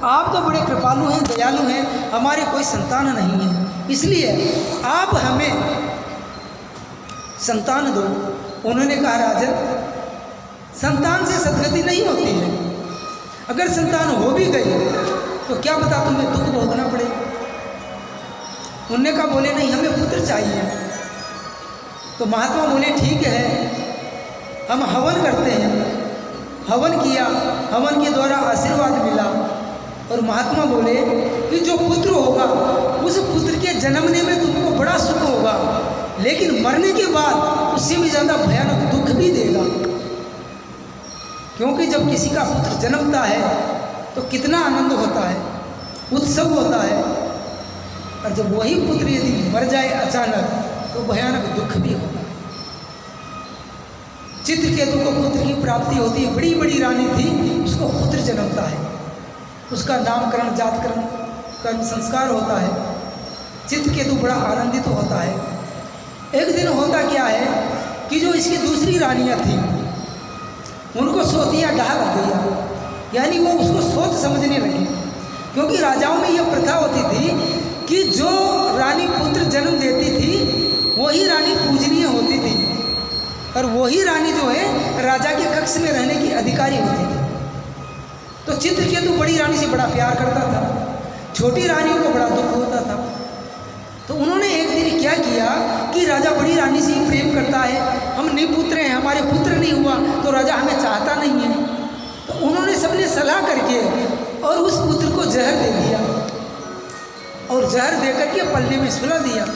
आप तो बड़े कृपालु हैं, दयालु हैं, हमारे कोई संतान नहीं है, इसलिए आप हमें संतान दो। उन्होंने कहा राजन, संतान से सदगति नहीं होती है, अगर संतान हो भी गई तो क्या पता तुम्हें दुख भोगना पड़े। उन्होंने कहा बोले नहीं, हमें पुत्र चाहिए। तो महात्मा बोले ठीक है, हम हवन करते हैं। हवन किया, हवन के द्वारा आशीर्वाद मिला और महात्मा बोले कि जो पुत्र होगा उस पुत्र के जन्मने में तुमको बड़ा सुख होगा, लेकिन मरने के बाद उससे भी ज़्यादा भयानक दुख भी देगा। क्योंकि जब किसी का पुत्र जन्मता है तो कितना आनंद होता है, उत्सव होता है, और जब वही पुत्र यदि मर जाए अचानक तो भयानक दुख भी होता है। चित्रकेतु को पुत्र की प्राप्ति होती है, बड़ी बड़ी रानी थी, उसको पुत्र जन्मता है, उसका नामकरण, जातकरण, कर्म संस्कार होता है। चित्रकेतु बड़ा आनंदित होता है। एक दिन होता क्या है कि जो इसकी दूसरी रानियां थी उनको सोतिया डहा लग गया, यानी वो उसको सोच समझने लगी। क्योंकि राजाओं में यह प्रथा होती थी कि जो रानी पुत्र जन्म देती थी वही रानी पूजनीय होती थी, और वही रानी जो है राजा के कक्ष में रहने की अधिकारी होती थी। तो चित्रकेतु बड़ी रानी से बड़ा प्यार करता था, छोटी रानी को बड़ा दुख होता था। तो उन्होंने एक दिन क्या किया कि राजा बड़ी रानी से ही प्रेम करता है, हम निपुत्र हैं, हमारे पुत्र नहीं हुआ तो राजा हमें चाहता नहीं है। तो उन्होंने सबने सलाह करके और उस पुत्र को जहर दे दिया, और जहर दे करके पल्ले में सुला दिया।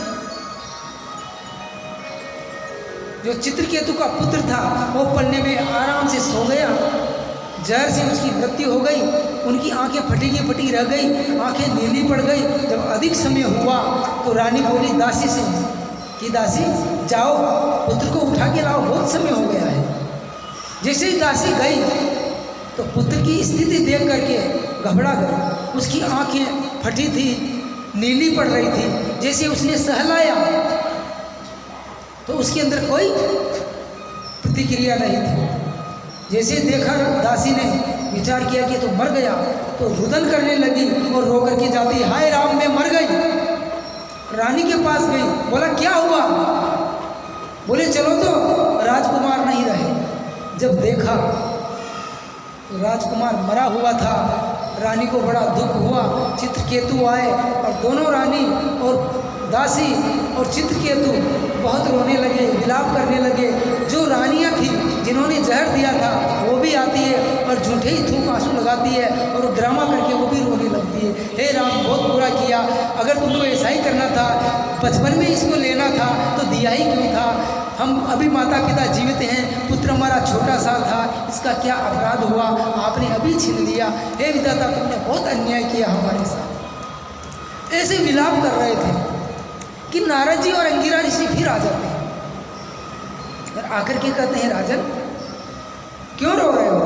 जो चित्रकेतु का पुत्र था वो पल्ले में आराम से सो गया, जहर से उसकी मृत्यु हो गई, उनकी आंखें फटी की फटी रह गई, आंखें नीली पड़ गई। जब अधिक समय हुआ तो रानी बोली दासी से कि दासी जाओ पुत्र को उठा के लाओ, बहुत समय हो गया है। जैसे ही दासी गई तो पुत्र की स्थिति देख करके घबरा गई, उसकी आंखें फटी थी, नीली पड़ रही थी। जैसे उसने सहलाया तो उसके अंदर कोई प्रतिक्रिया नहीं थी। जैसे देखा दासी ने विचार किया कि तो मर गया, तो रुदन करने लगी और रो करके जाती, हाय राम मैं मर गई। रानी के पास गई, बोला क्या हुआ? बोले चलो तो राजकुमार नहीं रहे। जब देखा तो राजकुमार मरा हुआ था। रानी को बड़ा दुख हुआ। चित्रकेतु आए और दोनों रानी और दासी और चित्रकेतु बहुत रोने लगे, विलाप करने लगे। जो रानियां थी जिन्होंने जहर दिया था वो भी आती है और झूठे ही थूक आंसू लगाती है और ड्रामा करके वो भी रोने लगती है। हे राम बहुत बुरा किया, अगर तुमको ऐसा ही करना था, बचपन में इसको लेना था तो दिया ही क्यों था? हम अभी माता पिता जीवित हैं, पुत्र हमारा छोटा सा था, इसका क्या अपराध हुआ, आपने अभी छीन लिया। हे विधाता तुमने बहुत अन्याय किया हमारे साथ। ऐसे विलाप कर रहे थे कि नारद जी और अंगिरा ऋषि फिर आ जाते हैं और आकर के कहते हैं राजन क्यों रो रहे हो?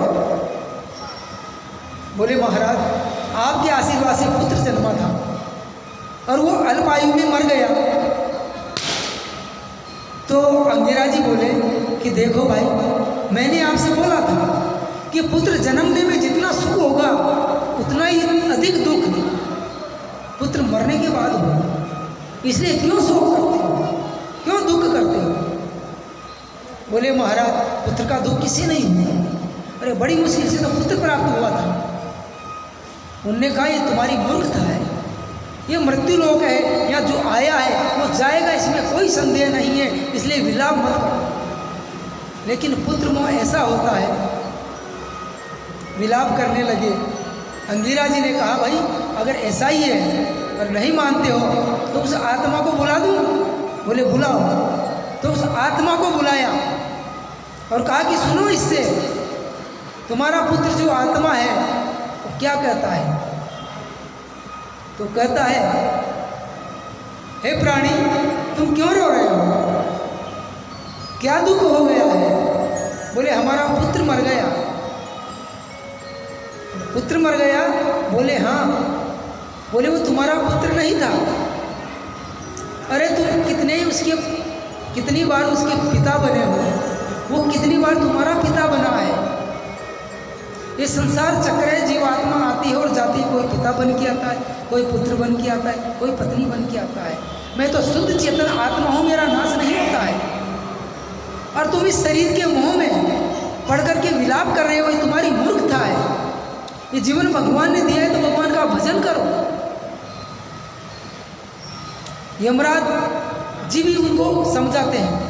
बोले महाराज आपके आशीर्वाद से पुत्र जन्मा था और वो अल्पायु में मर गया। तो अंगिरा जी बोले कि देखो भाई मैंने आपसे बोला था कि पुत्र जन्मने में जितना सुख होगा उतना ही अधिक दुख पुत्र मरने के बाद होगा, इसलिए क्यों शोक करते हो, क्यों दुख करते हो? बोले महाराज पुत्र का दुख किसी नहीं हुआ, अरे बड़ी मुश्किल से तो पुत्र प्राप्त हुआ था। उनने कहा ये तुम्हारी मूर्खता है, ये मृत्यु लोक है, या जो आया है वो जाएगा, इसमें कोई संदेह नहीं है, इसलिए विलाप मत करो। लेकिन पुत्र मोह ऐसा होता है, विलाप करने लगे। अंगिरा जी ने कहा भाई अगर ऐसा ही है और नहीं मानते हो तो उस आत्मा को बुला दूं? बोले बुलाओ। तो उस आत्मा को बुलाया और कहा कि सुनो इससे, तुम्हारा पुत्र जो आत्मा है वो क्या कहता है? तो कहता है हे प्राणी तुम क्यों रो रहे हो, क्या दुख हो गया है? बोले हमारा पुत्र मर गया। पुत्र मर गया? बोले हाँ। बोले वो तुम्हारा पुत्र नहीं था? अरे तुम कितनी बार उसके पिता बने हो, वो कितनी बार तुम्हारा पिता बना है। ये संसार चक्र है, जीवात्मा आती है और जाती है, कोई पिता बन के आता है, कोई पुत्र बन के आता है, कोई पत्नी बन के आता है। मैं तो शुद्ध चेतन आत्मा हूँ, मेरा नाश नहीं होता है। और तुम इस शरीर के मोह में पढ़ करके विलाप कर रहे हो, ये तुम्हारी मूर्खता है। ये जीवन भगवान ने दिया है तो भगवान का भजन करो। यमराज जी भी उनको समझाते हैं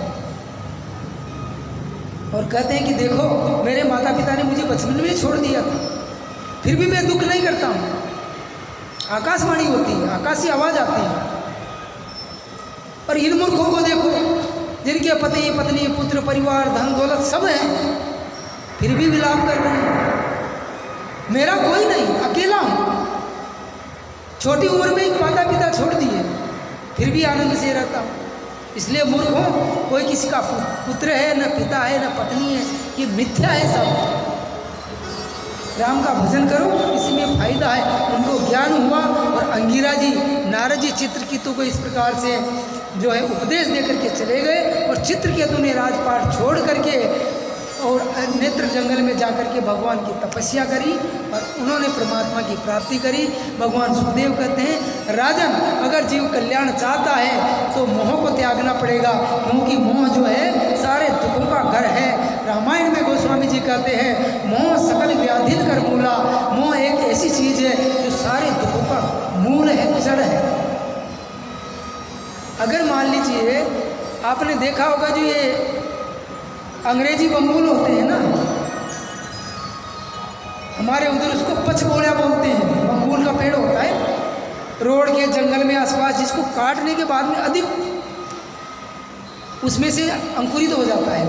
और कहते हैं कि देखो, मेरे माता पिता ने मुझे बचपन में छोड़ दिया था, फिर भी मैं दुख नहीं करता हूँ। आकाशवाणी होती है, आकाशी आवाज़ आती है। और इन मूर्खों को देखो, जिनके पति पत्नी पुत्र परिवार धन दौलत सब है, फिर भी विलाप कर रहे हैं। मेरा कोई नहीं, अकेला हूँ। छोटी उम्र में ही माता पिता छोड़ दिए, फिर भी आनंद से रहता हूँ। इसलिए मूर्खों, कोई किसी का पुत्र है, न पिता है, न पत्नी है, ये मिथ्या है सब। राम का भजन करो, इसी में फायदा है। उनको ज्ञान हुआ और अंगिरा जी, नारद जी चित्रकेतु को इस प्रकार से जो है उपदेश दे करके चले गए। और चित्रकेतु ने राजपाट छोड़ करके और नेत्र जंगल में जाकर के भगवान की तपस्या करी और उन्होंने परमात्मा की प्राप्ति करी। भगवान सुखदेव कहते हैं, राजन, अगर जीव कल्याण चाहता है तो मोह को त्यागना पड़ेगा, क्योंकि मोह जो है सारे दुखों का घर है। रामायण में गोस्वामी जी कहते हैं, मोह सकल व्याधि कर मूला। मोह एक ऐसी चीज है जो सारे दुखों का मूल है, जड़ है। अगर मान लीजिए, आपने देखा होगा जो ये अंग्रेजी बंबूल होते हैं ना, हमारे उधर उसको पचगोड़ा बोलते हैं। बंबूल का पेड़ होता है रोड के जंगल में आसपास, जिसको काटने के बाद में अधिक उसमें से अंकुरित हो जाता है।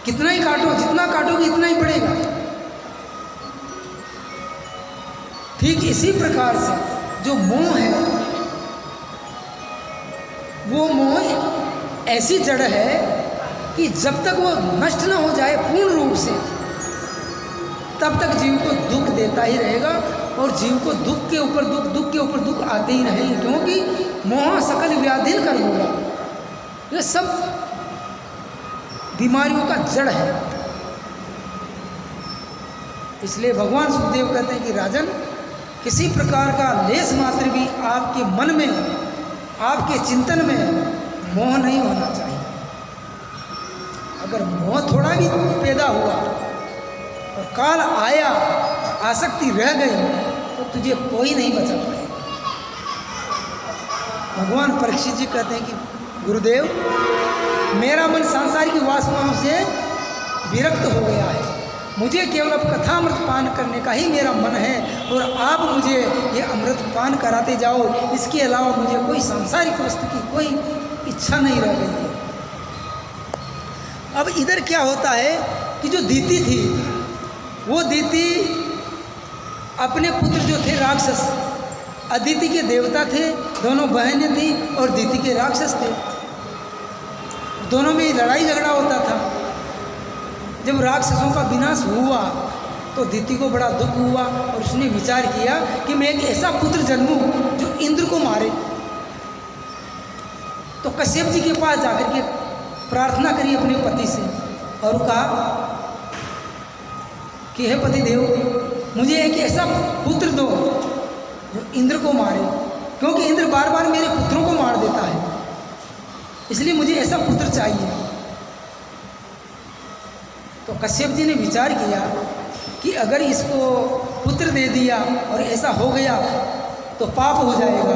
कितना ही काटो, जितना काटोगे इतना ही पड़ेगा। ठीक इसी प्रकार से जो मोह है, वो मोह ऐसी जड़ है कि जब तक वो नष्ट न हो जाए पूर्ण रूप से, तब तक जीव को दुख देता ही रहेगा। और जीव को दुख के ऊपर दुख, दुख के ऊपर दुख आते ही रहेंगे, क्योंकि मोह सकल व्याधि कर होगा। ये सब बीमारियों का जड़ है। इसलिए भगवान सुखदेव कहते हैं कि राजन, किसी प्रकार का लेस मात्र भी आपके मन में, आपके चिंतन में मोह नहीं होना चाहिए। अगर मोह थोड़ा भी पैदा हुआ और काल आया, आसक्ति रह गई, तो तुझे कोई नहीं बचा पाएगा। भगवान परीक्षित जी कहते हैं कि गुरुदेव, मेरा मन सांसारिक वासनाओं से विरक्त हो गया है। मुझे केवल अब कथामृत पान करने का ही मेरा मन है, और आप मुझे ये अमृत पान कराते जाओ। इसके अलावा मुझे कोई सांसारिक वस्तु की कोई इच्छा नहीं रह गई है। अब इधर क्या होता है कि जो दीति थी, वो दीति अपने पुत्र जो थे राक्षस, अदिति के देवता थे, दोनों बहनें थी और दीति के राक्षस थे। दोनों में लड़ाई झगड़ा होता था। जब राक्षसों का विनाश हुआ तो दीति को बड़ा दुख हुआ और उसने विचार किया कि मैं एक ऐसा पुत्र जन्मूं जो इंद्र को मारे। तो कश्यप जी के पास जाकर के प्रार्थना करी अपने पति से और कहा कि हे पति देव, मुझे एक ऐसा पुत्र दो जो इंद्र को मारे, क्योंकि इंद्र बार बार मेरे पुत्रों को मार देता है, इसलिए मुझे ऐसा पुत्र चाहिए। तो कश्यप जी ने विचार किया कि अगर इसको पुत्र दे दिया और ऐसा हो गया तो पाप हो जाएगा,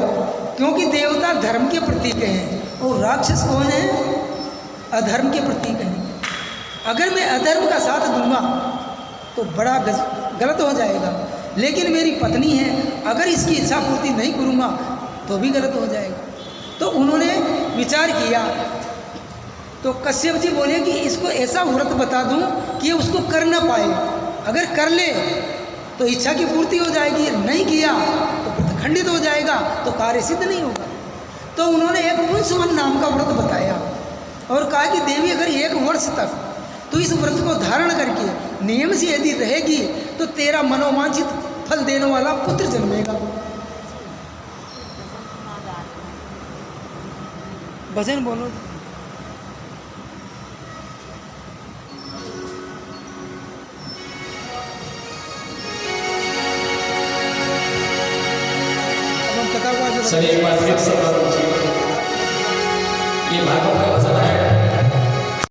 क्योंकि देवता धर्म के प्रतीक हैं और राक्षस कौन है? अधर्म के प्रतीक हैं। अगर मैं अधर्म का साथ दूंगा तो बड़ा गलत हो जाएगा, लेकिन मेरी पत्नी है, अगर इसकी इच्छा पूर्ति नहीं करूँगा तो भी गलत हो जाएगा। तो उन्होंने विचार किया। तो कश्यप जी बोले कि इसको ऐसा व्रत बता दूं कि उसको कर ना पाए। अगर कर ले तो इच्छा की पूर्ति हो जाएगी, नहीं किया तो व्रत खंडित हो जाएगा, तो कार्य सिद्ध नहीं होगा। तो उन्होंने एक पुंसवन नाम का व्रत बताया और कहा कि देवी, अगर 1 वर्ष तक तो इस व्रत को धारण करके नियम से यदि रहेगी तो तेरा मनोवांछित फल देने वाला पुत्र जन्मेगा। भजन बोलो। सभी एक बार फिर से ये भागवत का वचन है।